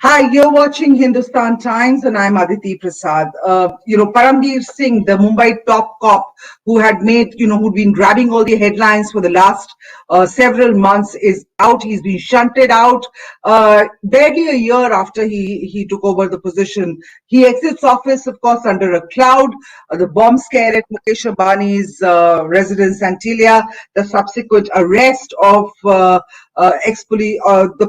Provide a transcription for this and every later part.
Hi, you're watching Hindustan Times, and I'm Aditi Prasad. Param Bir Singh, the Mumbai top cop, who had who'd been grabbing all the headlines for the last several months, is out. He's been shunted out barely a year after he took over the position. He exits office, of course, under a cloud. The bomb scare at Mukesh Ambani's residence, Antilia, the subsequent arrest of the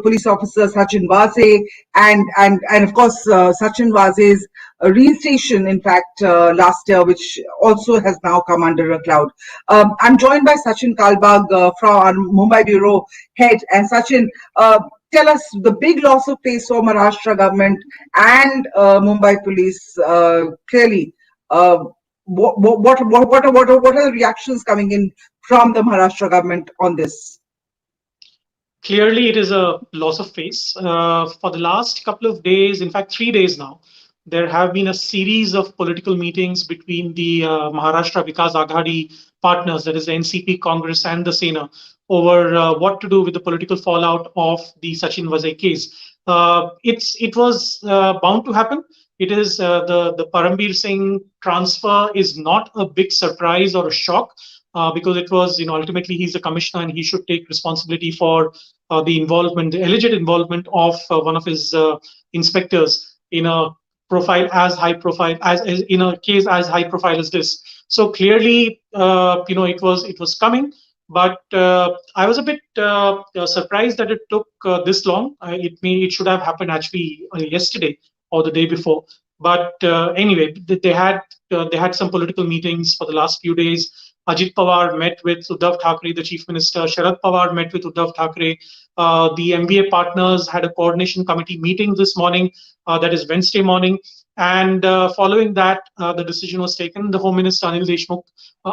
police officer Sachin Vaze, and of course Sachin Vaze's reinstation, in fact, last year, which also has now come under a cloud. I'm joined by Sachin Kalbag from our Mumbai bureau head, and Sachin, tell us the big loss of face for Maharashtra government and Mumbai police. Clearly, what are the reactions coming in from the Maharashtra government on this? Clearly, it is a loss of face. For the last couple of days, in fact, 3 days now, there have been a series of political meetings between the Maharashtra Vikas Aghadi partners, that is the NCP, Congress, and the Sena, over what to do with the political fallout of the Sachin Vaze case. It was bound to happen. It is the Param Bir Singh transfer is not a big surprise or a shock. Because it was, ultimately he's a commissioner and he should take responsibility for the alleged involvement of one of his inspectors in a in a case as high profile as this. So clearly, it was coming, but I was a bit surprised that it took this long. It should have happened actually yesterday or the day before. But anyway, they had some political meetings for the last few days. Ajit Pawar met with Uddhav Thackeray, the chief minister. Sharad Pawar met with Uddhav Thackeray. The MBA partners had a coordination committee meeting this morning, that is Wednesday morning. And following that, the decision was taken. The Home Minister Anil Deshmukh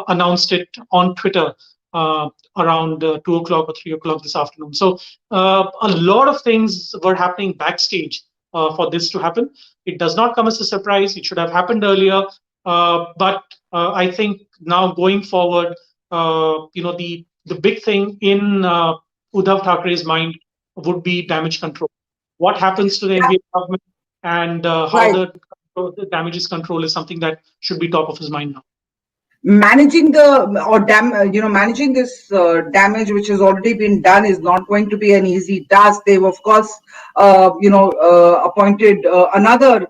announced it on Twitter around 2 o'clock or 3 o'clock this afternoon. So a lot of things were happening backstage for this to happen. It does not come as a surprise. It should have happened earlier. But I think now going forward, the big thing in Uddhav Thackeray's mind would be damage control. What happens to the NDA government and how the damages control is something that should be top of his mind now. Managing managing this damage which has already been done is not going to be an easy task. They've of course appointed another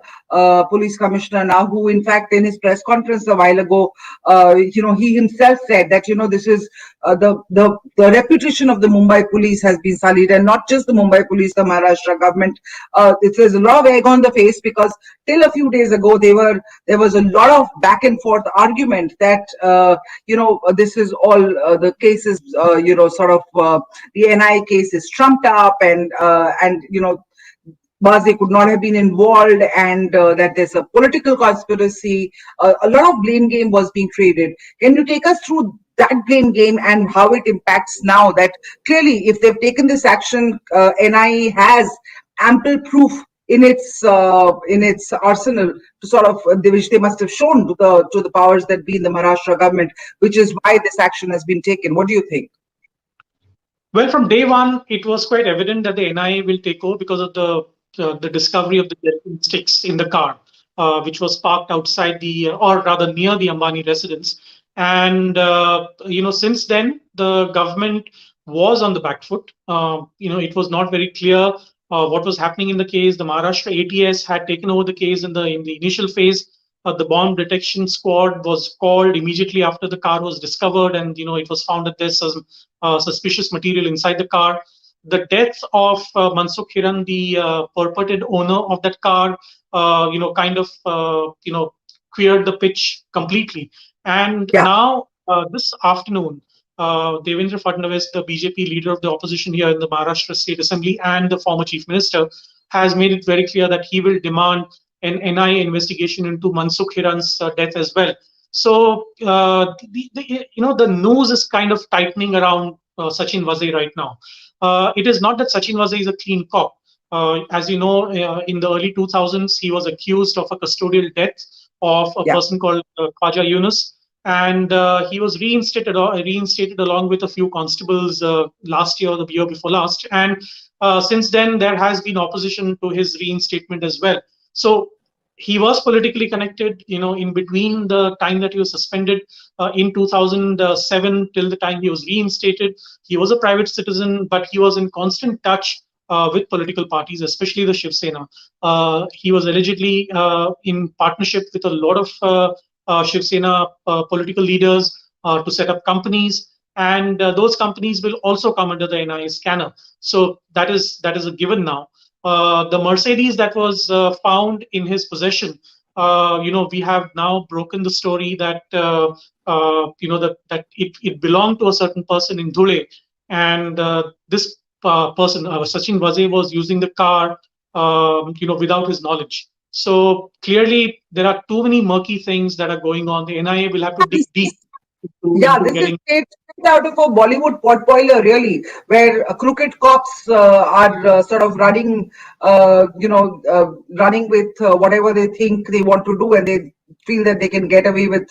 police commissioner now, who in fact in his press conference a while ago, he himself said that this is the reputation of the Mumbai police has been sullied, and not just the Mumbai police, the Maharashtra government. There's a lot of egg on the face, because till a few days ago there was a lot of back and forth argument that this is all the cases, the NIA case is trumped up, and Vaze could not have been involved, and that there's a political conspiracy. A lot of blame game was being created. Can you take us through that blame game and how it impacts now that clearly, if they've taken this action, NIA has ample proof in its arsenal to sort of which they must have shown to the powers that be in the Maharashtra government, which is why this action has been taken. What do you think? Well, from day one, it was quite evident that the NIA will take over because of the discovery of the sticks in the car, which was parked outside or rather near the Ambani residence. And since then, the government was on the back foot. It was not very clear what was happening in the case. The Maharashtra ATS had taken over the case in the initial phase. The bomb detection squad was called immediately after the car was discovered, and it was found that there's some suspicious material inside the car. The death of Mansukh Hiran, the purported owner of that car, cleared the pitch completely. And now this afternoon, Devendra Fadnavis, the BJP leader of the opposition here in the Maharashtra State Assembly and the former chief minister, has made it very clear that he will demand an NIA investigation into Mansukh Hiran's death as well. So the news is kind of tightening around Sachin Vaze right now. It is not that Sachin Vaze is a clean cop. As you know, in the early 2000s, he was accused of a custodial death of a person called Khwaja Yunus. And he was reinstated along with a few constables last year or the year before last. And since then, there has been opposition to his reinstatement as well. So he was politically connected, in between the time that he was suspended in 2007 till the time he was reinstated. He was a private citizen, but he was in constant touch with political parties, especially the Shiv Sena. He was allegedly in partnership with a lot of Shiv Sena political leaders to set up companies, and those companies will also come under the NIA scanner. So that is a given now. The Mercedes that was found in his possession, we have now broken the story that that it belonged to a certain person in Dhule, and this person, Sachin Vaze, was using the car, without his knowledge. So clearly, there are too many murky things that are going on. The NIA will have to dig deep Yeah, into this is getting. straight out of a Bollywood potboiler, really, where crooked cops are sort of running, running with whatever they think they want to do, and they feel that they can get away with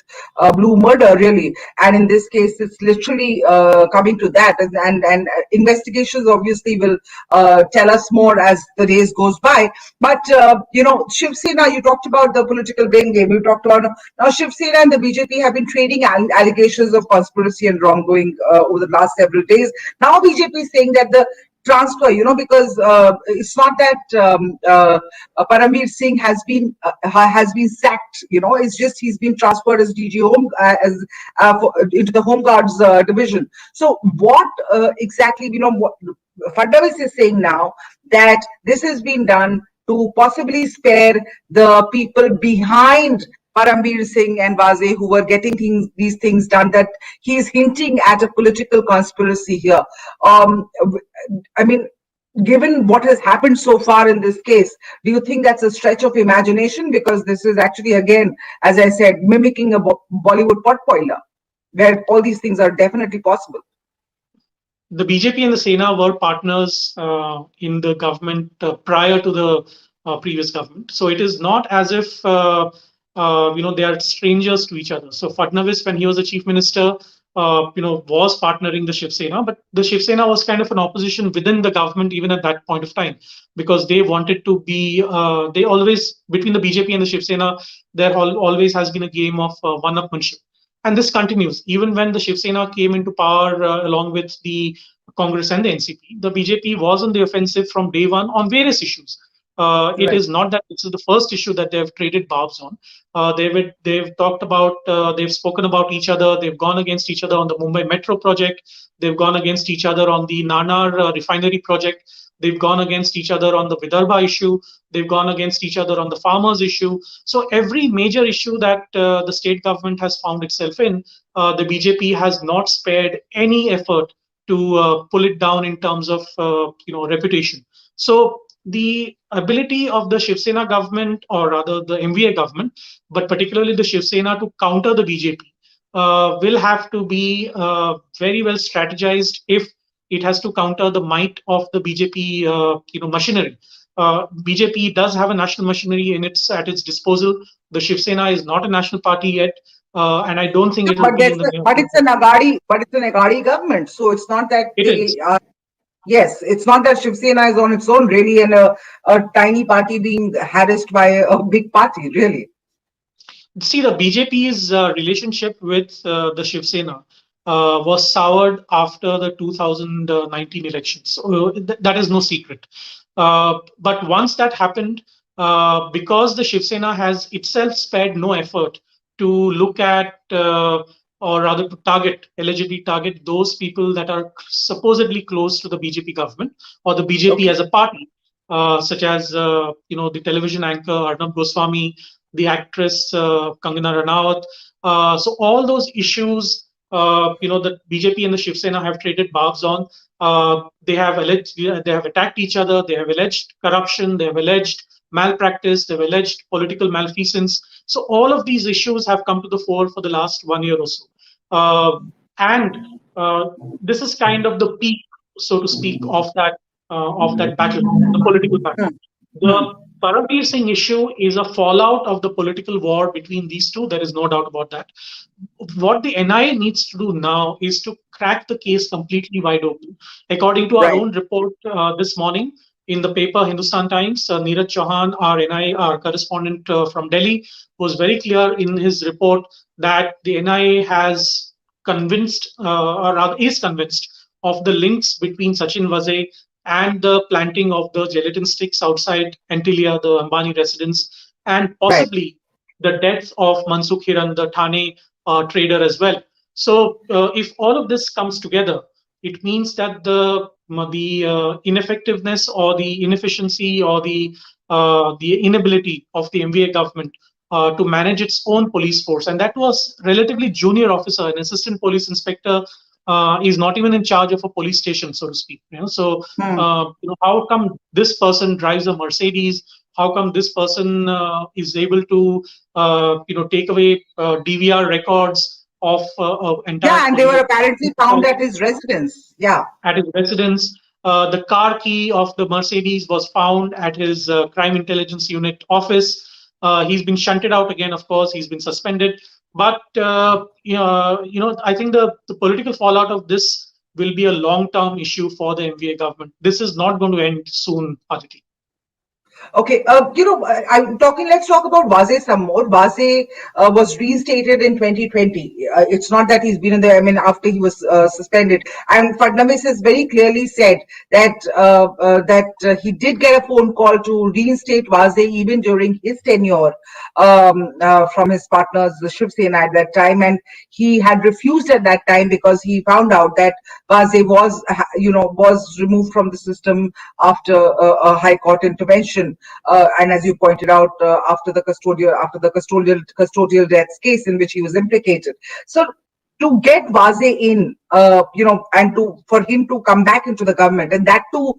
blue murder, really. And in this case, it's literally coming to that, and investigations obviously will tell us more as the days goes by. But Shiv Sena, you talked about the political brain game. You talked about now Shiv Sena and the BJP have been trading allegations of conspiracy and wrongdoing over the last several days. Now BJP is saying that the transfer, because it's not that Param Bir Singh has been sacked. It's just he's been transferred as DG Home into the Home Guards division. So what exactly, what Fadnavis is saying now, that this has been done to possibly spare the people behind Param Bir Singh and Vaze, who were getting these things done, that he is hinting at a political conspiracy here. I mean, given what has happened so far in this case, do you think that's a stretch of imagination? Because this is actually, again, as I said, mimicking a Bollywood potboiler, where all these things are definitely possible. The BJP and the Sena were partners in the government prior to the previous government. So it is not as if they are strangers to each other. So Fadnavis, when he was the chief minister, was partnering the Shiv Sena, but the Shiv Sena was kind of an opposition within the government even at that point of time, because they wanted to be. They always, between the BJP and the Shiv Sena, there always has been a game of one-upmanship. And this continues. Even when the Shiv Sena came into power along with the Congress and the NCP, the BJP was on the offensive from day one on various issues. It is not that this is the first issue that they have traded barbs on. They've talked about, they've spoken about each other. They've gone against each other on the Mumbai Metro project. They've gone against each other on the Nanar refinery project. They've gone against each other on the Vidarbha issue. They've gone against each other on the farmers issue. So every major issue that the state government has found itself in, the BJP has not spared any effort to pull it down in terms of reputation. So the ability of the Shiv Sena government, or rather the MVA government, but particularly the Shiv Sena, to counter the BJP will have to be very well strategized if it has to counter the might of the BJP, machinery. BJP does have a national machinery at its disposal. The Shiv Sena is not a national party yet, and I don't think it will be. But it's an Agadi government, so it's not that they are. Yes, it's not that Shiv Sena is on its own, really, and a tiny party being harassed by a big party, really. See, the BJP's relationship with the Shiv Sena was soured after the 2019 elections. So that is no secret. But once that happened, because the Shiv Sena has itself spared no effort to look at, or rather to allegedly target those people that are supposedly close to the BJP government or the BJP as a party, such as the television anchor Arnab Goswami, the actress Kangana Ranaut. So all those issues, the BJP and the Shiv Sena have traded barbs on. They have attacked each other. They have alleged corruption. They have alleged malpractice. They have alleged political malfeasance. So all of these issues have come to the fore for the last 1 year or so. And this is kind of the peak, so to speak, of that battle, the political battle. Param Bir Singh issue is a fallout of the political war between these two. There is no doubt about that. What the NIA needs to do now is to crack the case completely wide open. According to our Right. own report this morning in the paper Hindustan Times, Neeraj Chauhan, our NIA, our correspondent from Delhi, was very clear in his report that the NIA has convinced, or rather is convinced, of the links between Sachin Vaze and the planting of the gelatin sticks outside Antilia, the Ambani residence, and Right. possibly the death of Mansukh Hiran, the Thane trader as well. So if all of this comes together, it means that the ineffectiveness or the inefficiency or the inability of the MVA government to manage its own police force, and that was relatively junior officer, an assistant police inspector is not even in charge of a police station, so to speak. So how come this person drives a Mercedes? How come this person is able to take away DVR records of entire Yeah, and they were police apparently found at his residence. Yeah. at his residence? The car key of the Mercedes was found at his crime intelligence unit office. He's been shunted out again, of course. He's been suspended. But I think the political fallout of this will be a long-term issue for the MVA government. This is not going to end soon, Aditi. Okay, I'm talking. Let's talk about Vaze some more. Vaze was reinstated in 2020. It's not that he's been in there. I mean, after he was suspended, and Fadnavis has very clearly said that he did get a phone call to reinstate Vaze even during his tenure from his partners, the Shiv Sena at that time, and he had refused at that time because he found out that Vaze was removed from the system after a High Court intervention. And as you pointed out, after the custodial deaths case in which he was implicated. So to get Vaze in, and for him to come back into the government, and that too,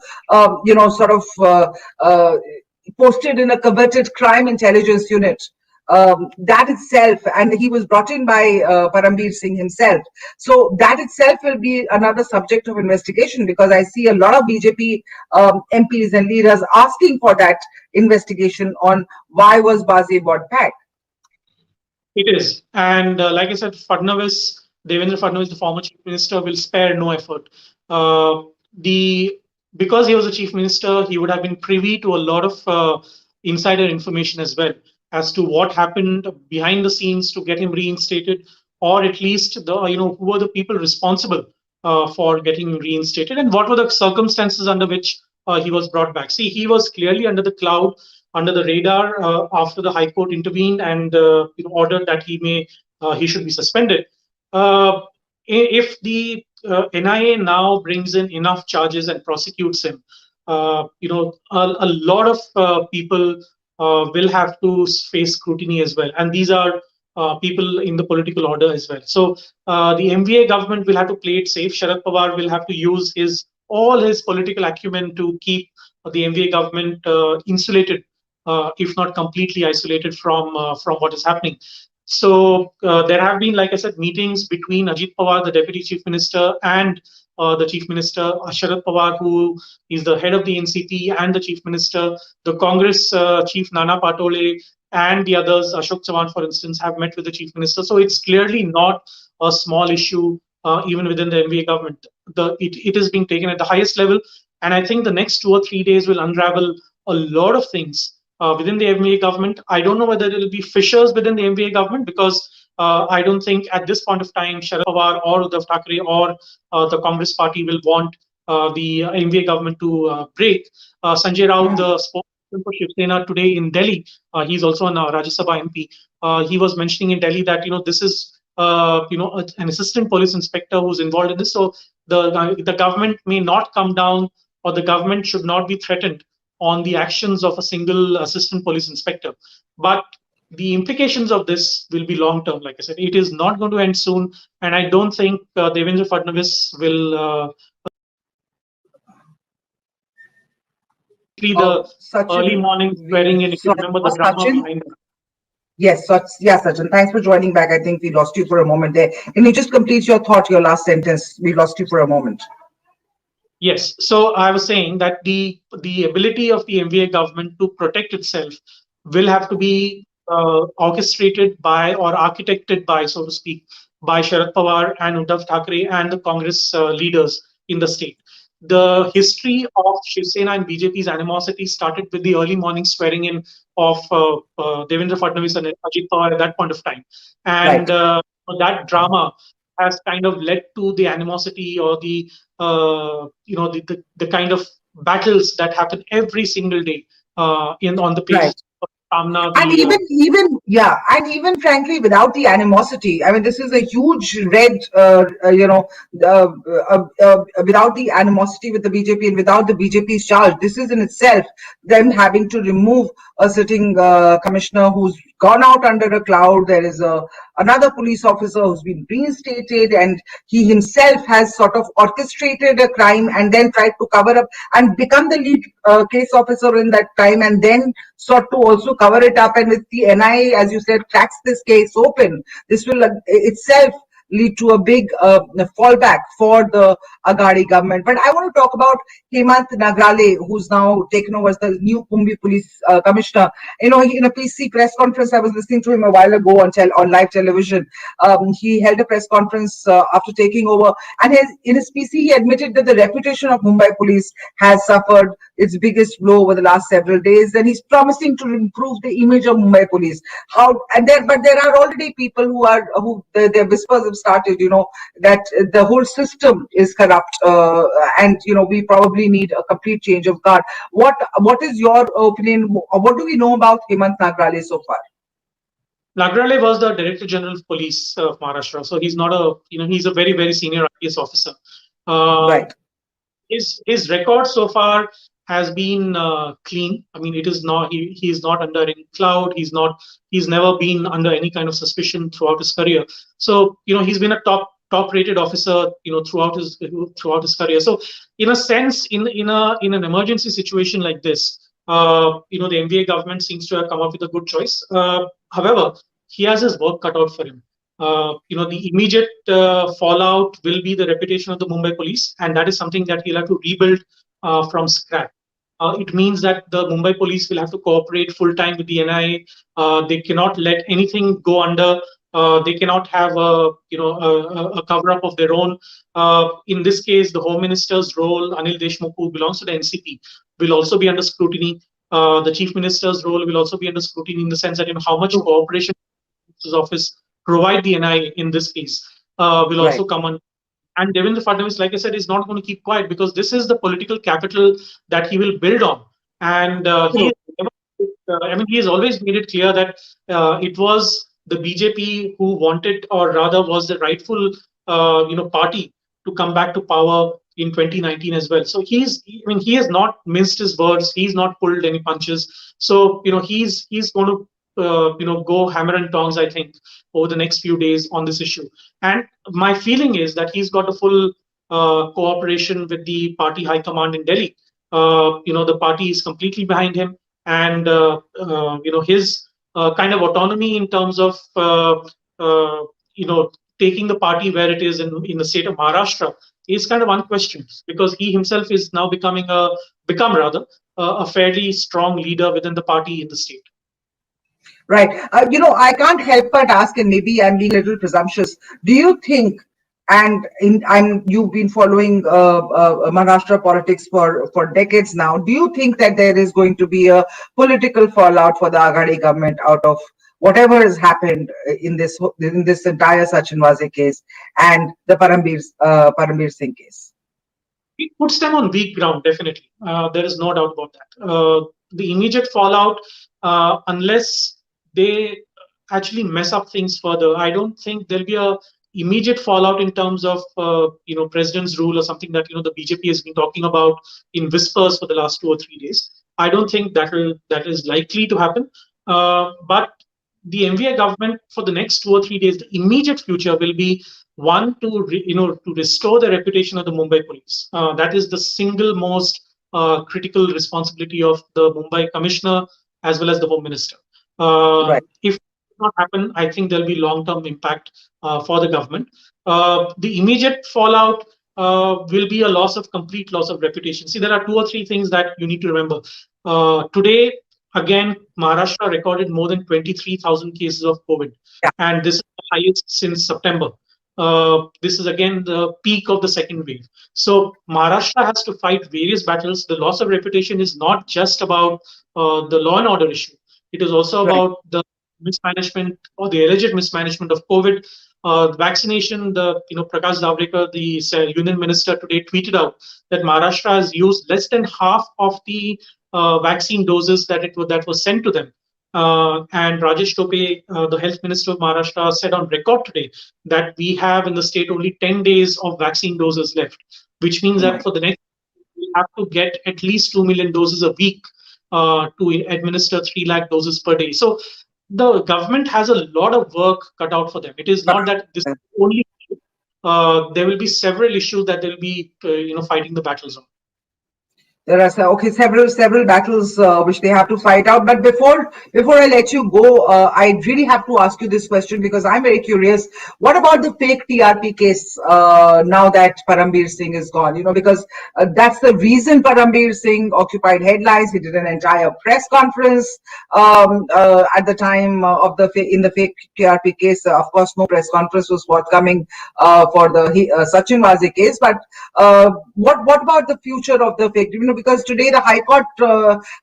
posted in a coveted crime intelligence unit. That itself, and he was brought in by Param Bir Singh himself. So that itself will be another subject of investigation, because I see a lot of BJP MPs and leaders asking for that investigation on why was Vaze brought back. It is. And like I said, Devendra Fadnavis, the former chief minister, will spare no effort. Because he was a chief minister, he would have been privy to a lot of insider information as well as to what happened behind the scenes to get him reinstated, or at least who were the people responsible for getting him reinstated, and what were the circumstances under which he was brought back. See, he was clearly under the cloud, under the radar after the High Court intervened and ordered that he should be suspended. If the NIA now brings in enough charges and prosecutes him, a lot of people will have to face scrutiny as well, and these are people in the political order as well. So the MVA government will have to play it safe. Sharad Pawar will have to use all his political acumen to keep the MVA government insulated, if not completely isolated from what is happening. So there have been, like I said, meetings between Ajit Pawar, the Deputy Chief Minister, and the Chief Minister, Sharad Pawar, who is the head of the NCP, and the Chief Minister. The Congress Chief Nana Patole and the others, Ashok Chavan, for instance, have met with the Chief Minister. So it's clearly not a small issue, even within the MVA government. It is being taken at the highest level. And I think the next 2 or 3 days will unravel a lot of things within the MVA government. I don't know whether there will be fissures within the MVA government, because I don't think at this point of time Sharad Pawar or Uddhav Thackeray or the Congress party will want the MVA government to break. Sanjay Raut, the spokesperson for Shiv Sena today in Delhi, he's also a Rajya Sabha MP. He was mentioning in Delhi that this is an assistant police inspector who's involved in this. So the government may not come down, or the government should not be threatened on the actions of a single assistant police inspector. But the implications of this will be long term. Like I said, it is not going to end soon, and I don't think Devendra Fadnavis will the early morning swearing in. If you remember the drama behind it. Yes, Sachin, thanks for joining back. I think we lost you for a moment there. Can you just complete your thought, your last sentence? We lost you for a moment. Yes. So I was saying that the ability of the MVA government to protect itself will have to be orchestrated by or architected by, so to speak, by Sharad Pawar and Uddhav Thackeray and the Congress leaders in the state. The history of Shiv Sena and BJP's animosity started with the early morning swearing in of Devendra Fadnavis and Ajit Pawar at that point of time, and Right. that drama has kind of led to the animosity or the kind of battles that happen every single day in on the Right. pace of Samna, And yeah, and even frankly, without the animosity, I mean, this is a huge red, without the animosity with the BJP and without the BJP's charge, this is in itself them having to remove a sitting commissioner who's gone out under a cloud. There is another police officer who's been reinstated, and he himself has sort of orchestrated a crime and then tried to cover up and become the lead case officer in that crime, and then sought to also cover it up. And with the NIA, as you said, cracks this case open, this will itself lead to a big fallback for the Aghadi government. But I want to talk about HEMANT Nagrale, who's now taken over as the new Mumbai Police Commissioner. You know, in a PC press conference, I was listening to him a while ago on live television. He held a press conference after taking over, and in his PC, he admitted that the reputation of Mumbai Police has suffered its biggest blow over the last several days, and he's promising to improve the image of Mumbai Police. But there are already people who their whispers have started, that the whole system is corrupt, and we probably need a complete change of guard. What is your opinion? What do we know about Hemant Nagrale so far? Nagrale was the Director General of Police of Maharashtra, so he's not he's a very, very senior IPS officer. Right. His record so far has been clean. I mean, it is not he is not under any cloud. He's never been under any kind of suspicion throughout his career. So he's been a top rated officer throughout his career. So in a sense, in an emergency situation like this, the MVA government seems to have come up with a good choice. However, he has his work cut out for him. The immediate fallout will be the reputation of the Mumbai Police, and that is something that he'll have to rebuild from scratch. It means that the Mumbai Police will have to cooperate full time with the NIA. They cannot let anything go under. They cannot have a cover up of their own. In this case, the Home Minister's role, Anil Deshmukh, who belongs to the NCP, will also be under scrutiny. The Chief Minister's role will also be under scrutiny in the sense that how much cooperation his office provide the NIA in this case will also come on. And Devendra Fadnavis, like I said, is not going to keep quiet because this is the political capital that he will build on. And he has always made it clear that it was the BJP who wanted, or rather was the rightful, party to come back to power in 2019 as well. So he has not minced his words. He's not pulled any punches. So he's going to go hammer and tongs, I think, over the next few days on this issue. And my feeling is that he's got a full cooperation with the party high command in Delhi. The party is completely behind him, and his kind of autonomy in terms of taking the party where it is in the state of Maharashtra is kind of unquestioned, because he himself is now become a fairly strong leader within the party in the state. Right. I can't help but ask, and maybe I'm being a little presumptuous. Do you think, and you've been following Maharashtra politics for decades now, do you think that there is going to be a political fallout for the Aghadi government out of whatever has happened in this entire Sachin Vaze case and the Param Bir Singh case? It puts them on weak ground, definitely. There is no doubt about that. The immediate fallout, unless they actually mess up things further, I don't think there'll be a immediate fallout in terms of president's rule or something that the BJP has been talking about in whispers for the last 2 or 3 days. I don't think that is likely to happen. But the MVA government, for the next 2 or 3 days, the immediate future will be one to restore the reputation of the Mumbai Police. That is the single most critical responsibility of the Mumbai Commissioner as well as the Home Minister. Right. If it does not happen, I think there'll be long-term impact for the government. The immediate fallout, will be a complete loss of reputation. See, there are two or three things that you need to remember. Today, again, Maharashtra recorded more than 23,000 cases of COVID, Yeah. and this is the highest since September. This is again the peak of the second wave. So Maharashtra has to fight various battles. The loss of reputation is not just about the law and order issue. It is also Right. about the mismanagement or the alleged mismanagement of COVID. Vaccination, Prakash Javadekar, the union minister today tweeted out that Maharashtra has used less than half of the vaccine doses that was sent to them. And Rajesh Tope, the health minister of Maharashtra, said on record today that we have in the state only 10 days of vaccine doses left, which means that for the next, we have to get at least 2 million doses a week to administer 3 lakh doses per day. So the government has a lot of work cut out for them. It is not that this is only. There will be several issues that they'll be, fighting the battles on. There are several battles which they have to fight out. But before I let you go, I really have to ask you this question because I'm very curious. What about the fake TRP case now that Param Bir Singh is gone? Because that's the reason Param Bir Singh occupied headlines. He did an entire press conference at the time of in the fake TRP case. Of course, no press conference was forthcoming for the Sachin Vaze case. But what about the future of the fake? Because today the High Court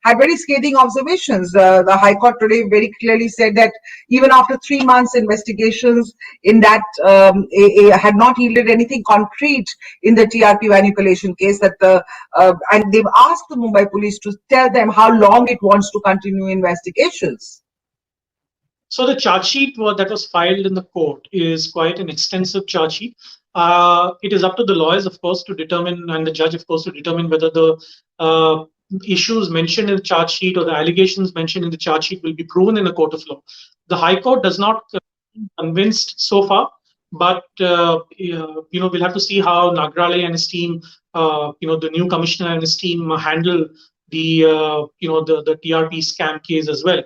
had very scathing observations. The High Court today very clearly said that even after 3 months investigations in that had not yielded anything concrete in the TRP manipulation case, that and they've asked the Mumbai Police to tell them how long it wants to continue investigations. So the charge sheet that was filed in the court is quite an extensive charge sheet. It is up to the lawyers, of course, to determine, and the judge, of course, to determine whether the issues mentioned in the charge sheet or the allegations mentioned in the charge sheet will be proven in a court of law. The High Court does not convinced so far, but we'll have to see how NAGRALE and his team, the new commissioner and his team handle the the TRP scam case as well.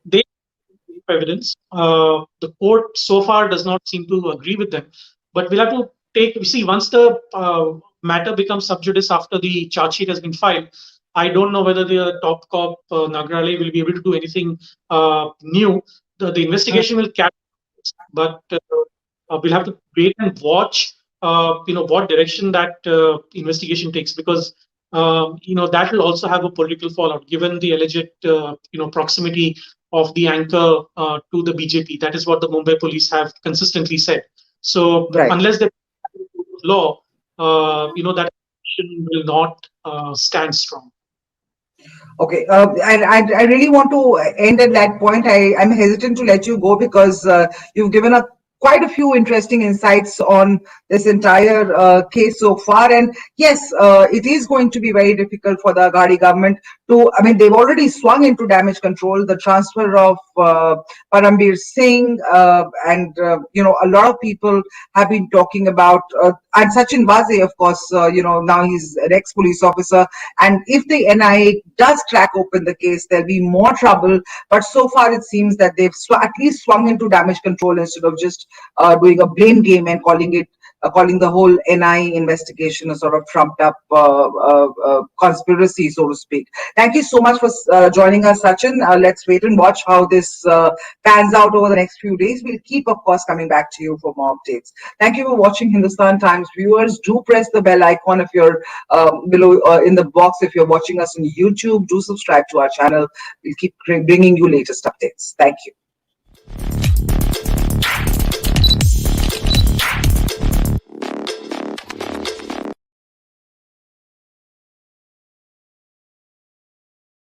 They evidence. The court so far does not seem to agree with them, but we'll have to see once the matter becomes sub judice after the charge sheet has been filed. I don't know whether the top cop NAGRALE will be able to do anything new. The investigation will carry, but we'll have to wait and watch. What direction that investigation takes, because that will also have a political fallout given the alleged proximity of the anchor to the BJP. That is what the Mumbai police have consistently said. So unless they law, that will not stand strong. Okay, I really want to end at that point. I'm hesitant to let you go because you've given quite a few interesting insights on this entire case so far. And yes, it is going to be very difficult for the Aghadi government they've already swung into damage control. The transfer of Param Bir Singh and, a lot of people have been talking about, and Sachin Vaze, of course, now he's an ex-police officer. And if the NIA does crack open the case, there'll be more trouble. But so far, it seems that they've at least swung into damage control instead of just doing a blame game and calling the whole NIA investigation a sort of trumped up conspiracy, so to speak. Thank you so much for joining us, Sachin. Let's wait and watch how this pans out over the next few days. We'll keep, of course, coming back to you for more updates. Thank you for watching Hindustan Times. Viewers, do press the bell icon if you're below in the box. If you're watching us on YouTube, do subscribe to our channel. We'll keep bringing you latest updates. Thank you.